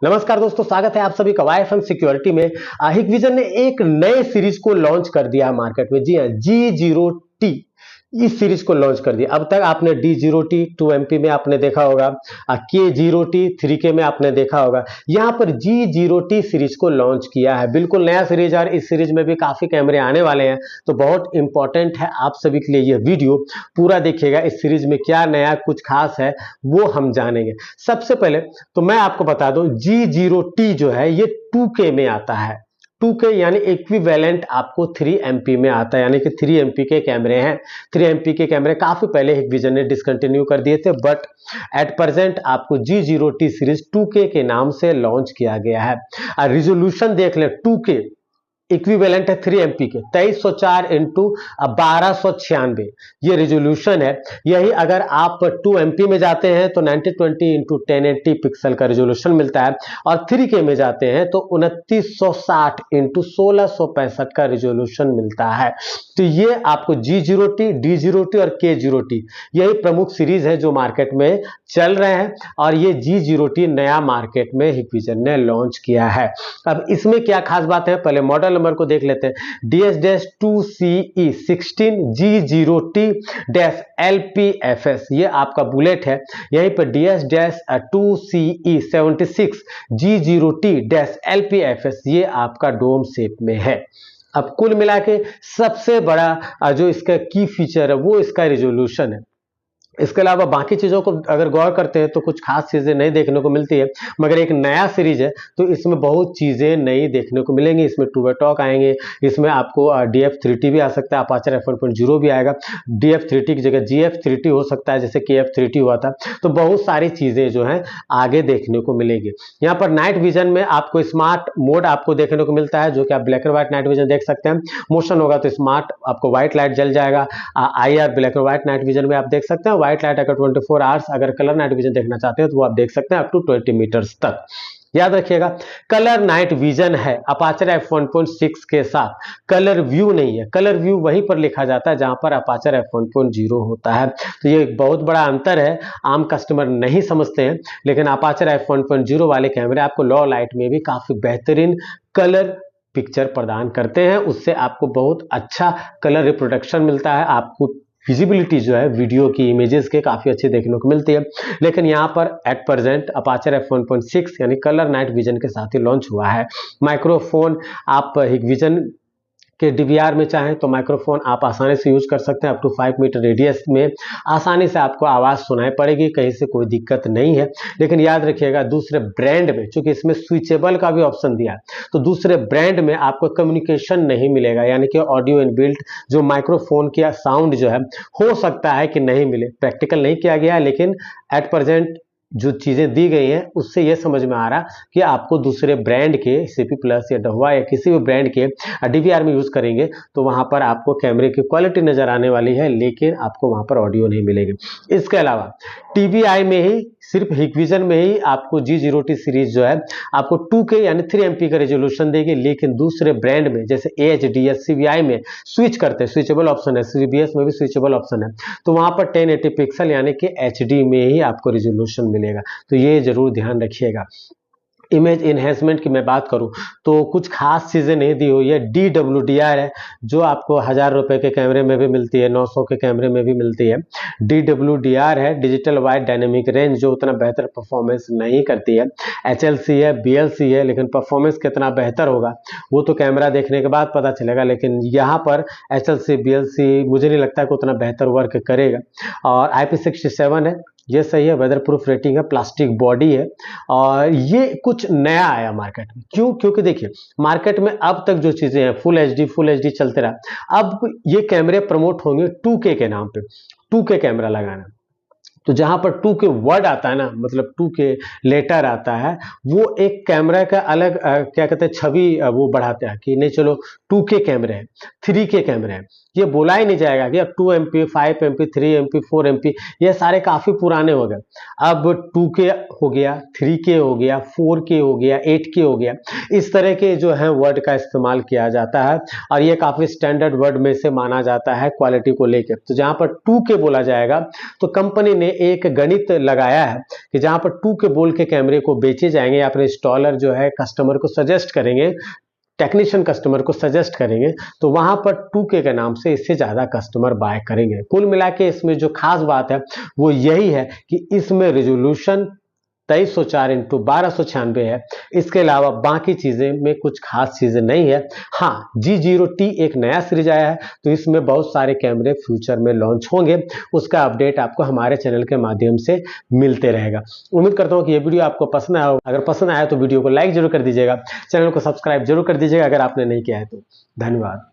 नमस्कार दोस्तों, स्वागत है आप सभी का वाईएफएम सिक्योरिटी में। हिकविजन ने एक नए सीरीज को लॉन्च कर दिया है मार्केट में। जी हाँ, G0T इस सीरीज को लॉन्च कर दिया। अब तक आपने D0T 2MP में आपने देखा होगा, K0T 3K में आपने देखा होगा। यहाँ पर G0T सीरीज को लॉन्च किया है, बिल्कुल नया सीरीज। और इस सीरीज में भी काफी कैमरे आने वाले हैं, तो बहुत इंपॉर्टेंट है आप सभी के लिए यह वीडियो पूरा देखिएगा। इस सीरीज में क्या नया कुछ खास है वो हम जानेंगे। सबसे पहले तो मैं आपको बता दूं, G0T जो है ये 2K में आता है। 2K यानी इक्विवेलेंट आपको 3MP में आता है, यानी कि 3MP के कैमरे हैं। 3MP के कैमरे काफी पहले हिकविजन ने डिसकंटिन्यू कर दिए थे, बट एट प्रेजेंट आपको G0T सीरीज 2K के नाम से लॉन्च किया गया है। रिजोल्यूशन देख लें, 2K इक्विवेलेंट है 3MP के, 2304 इंटू 1296 ये रिजोल्यूशन है। यही अगर आप 2MP में जाते हैं तो 1920 इंटू 1080 पिक्सल का रिजोल्यूशन मिलता है, और 3K में जाते हैं तो 2960 इंटू 1665 का रिजोल्यूशन मिलता है। तो ये आपको G0T, D0T और K0T यही प्रमुख सीरीज है जो मार्केट में चल रहे हैं, और ये G0T नया मार्केट में हिकविजन ने लॉन्च किया है। अब इसमें क्या खास बात है, पहले मॉडल नंबर को देख लेते हैं। DS-2CE 16 G0T-LPFS ये आपका बुलेट है। यहीं पर DS-2CE 76 G0T-LPFS ये आपका डोम शेप में है। अब कुल मिला के सबसे बड़ा जो इसका की फीचर है वो इसका रिजोल्यूशन है। इसके अलावा बाकी चीजों को अगर गौर करते हैं तो कुछ खास चीजें नहीं देखने को मिलती है, मगर एक नया सीरीज है तो इसमें बहुत चीजें नई देखने को मिलेंगी। इसमें टू वे टॉक आएंगे, इसमें आपको DF3T भी आ सकता है, अपाचर f1.0 भी आएगा। DF3T की जगह GF3T हो सकता है, जैसे KF3T हुआ था। तो बहुत सारी चीजें जो है आगे देखने को मिलेगी। यहाँ पर नाइट विजन में आपको स्मार्ट मोड आपको देखने को मिलता है, जो कि आप black and white night vision देख सकते हैं। मोशन होगा तो स्मार्ट आपको व्हाइट लाइट जल जाएगा। IR black and white night vision में आप देख सकते हैं। व्हाइट लाइट अगर 24 आवर्स अगर कलर नाइट विजन देखना चाहते हैं तो वो आप देख सकते हैं अप टू 20 मीटर्स तक। याद रखिएगा, कलर नाइट विजन है अपाचर f1.6 के साथ, कलर व्यू नहीं है। कलर व्यू वहीं पर लिखा जाता है जहां पर अपाचर f1.0 होता है। तो ये एक बहुत बड़ा अंतर है, आम कस्टमर नहीं समझते हैं, लेकिन अपाचर f1.0 वाले कैमरे आपको लो लाइट में भी काफी बेहतरीन कलर पिक्चर प्रदान करते हैं। उससे आपको बहुत अच्छा कलर रिप्रोडक्शन मिलता है, आपको विजिबिलिटी जो है वीडियो की इमेजेस के काफी अच्छी देखने को मिलती है। लेकिन यहाँ पर एट प्रेजेंट अपाचर f1.6 यानी कलर नाइट विजन के साथ ही लॉन्च हुआ है। माइक्रोफोन आप हिकविजन के DVR में चाहें तो माइक्रोफोन आप आसानी से यूज कर सकते हैं। अप टू 5 मीटर रेडियस में आसानी से आपको आवाज सुनाई पड़ेगी, कहीं से कोई दिक्कत नहीं है। लेकिन याद रखिएगा, दूसरे ब्रांड में चूंकि इसमें स्विचेबल का भी ऑप्शन दिया है, तो दूसरे ब्रांड में आपको कम्युनिकेशन नहीं मिलेगा, यानी कि ऑडियो इनबिल्ट जो माइक्रोफोन का साउंड जो है हो सकता है कि नहीं मिले। प्रैक्टिकल नहीं किया गया है, लेकिन एट प्रेजेंट जो चीजें दी गई हैं उससे यह समझ में आ रहा कि आपको दूसरे ब्रांड के CP प्लस या डहुआ या किसी भी ब्रांड के DVR में यूज करेंगे तो वहां पर आपको कैमरे की क्वालिटी नजर आने वाली है, लेकिन आपको वहां पर ऑडियो नहीं मिलेगी। इसके अलावा TVI में ही, सिर्फ हिकविजन में ही आपको G0T सीरीज जो है आपको 2K यानी 3MP का रेजोल्यूशन देगी, लेकिन दूसरे ब्रांड में जैसे AHD या CVI में स्विच करते हैं, स्विचेबल ऑप्शन है, CBS में भी स्विचेबल ऑप्शन है, तो वहां पर 1080 पिक्सल यानी कि HD में ही आपको रेजोल्यूशन मिलेगा। तो ये जरूर ध्यान रखिएगा। इमेज इन्हेंसमेंट की मैं बात करूं तो कुछ खास चीजें नहीं दी हुई है। DWDR है जो आपको 1000 रुपए के कैमरे में भी मिलती है, 900 के कैमरे में भी मिलती है। DWDR है डिजिटल वाइड डायनेमिक रेंज, जो उतना बेहतर परफॉर्मेंस नहीं करती है। HLC है, BLC है, लेकिन परफॉर्मेंस कितना बेहतर होगा वो तो कैमरा देखने के बाद पता चलेगा। लेकिन यहाँ पर HLC BLC मुझे नहीं लगता कि उतना बेहतर वर्क करेगा। और IP67 है, ये सही है, वेदर प्रूफ रेटिंग है, प्लास्टिक बॉडी है, और ये कुछ नया आया मार्केट में। क्यों? क्योंकि देखिए, मार्केट में अब तक जो चीजें हैं फुल HD चलते रहा, अब ये कैमरे प्रमोट होंगे 2K के नाम पे, 2K कैमरा लगाना। तो जहां पर 2K वर्ड आता है ना, मतलब 2K लेटर आता है, वो एक कैमरा का अलग क्या कहते हैं छवि वो बढ़ाते हैं कि नहीं चलो 2K कैमरे हैं, 3K कैमरे हैं। ये बोला ही नहीं जाएगा कि अब 2MP, 5MP, 3MP, 4MP ये सारे काफी पुराने हो गए। अब 2K हो गया, 3K हो गया, 4K हो गया, 8K हो गया, इस तरह के जो है वर्ड का इस्तेमाल किया जाता है, और ये काफी स्टैंडर्ड वर्ड में से माना जाता है क्वालिटी को लेकर। तो जहां पर 2K बोला जाएगा तो कंपनी ने एक गणित लगाया है कि जहां पर 2 के बोल के कैमरे को बेचे जाएंगे या अपने इंस्टॉलर जो है कस्टमर को सजेस्ट करेंगे, टेक्नीशियन कस्टमर को सजेस्ट करेंगे, तो वहां पर 2K के नाम से इससे ज्यादा कस्टमर बाय करेंगे। कुल मिला के इसमें जो खास बात है वो यही है कि इसमें रेजोल्यूशन 2304x1296 है। इसके अलावा बाकी चीजें में कुछ खास चीजें नहीं है। हाँ, G0T एक नया सीरीज आया है, तो इसमें बहुत सारे कैमरे फ्यूचर में लॉन्च होंगे, उसका अपडेट आपको हमारे चैनल के माध्यम से मिलते रहेगा। उम्मीद करता हूं कि ये वीडियो आपको पसंद आया हो। अगर पसंद आया तो वीडियो को लाइक जरूर कर दीजिएगा, चैनल को सब्सक्राइब जरूर कर दीजिएगा अगर आपने नहीं किया है तो। धन्यवाद।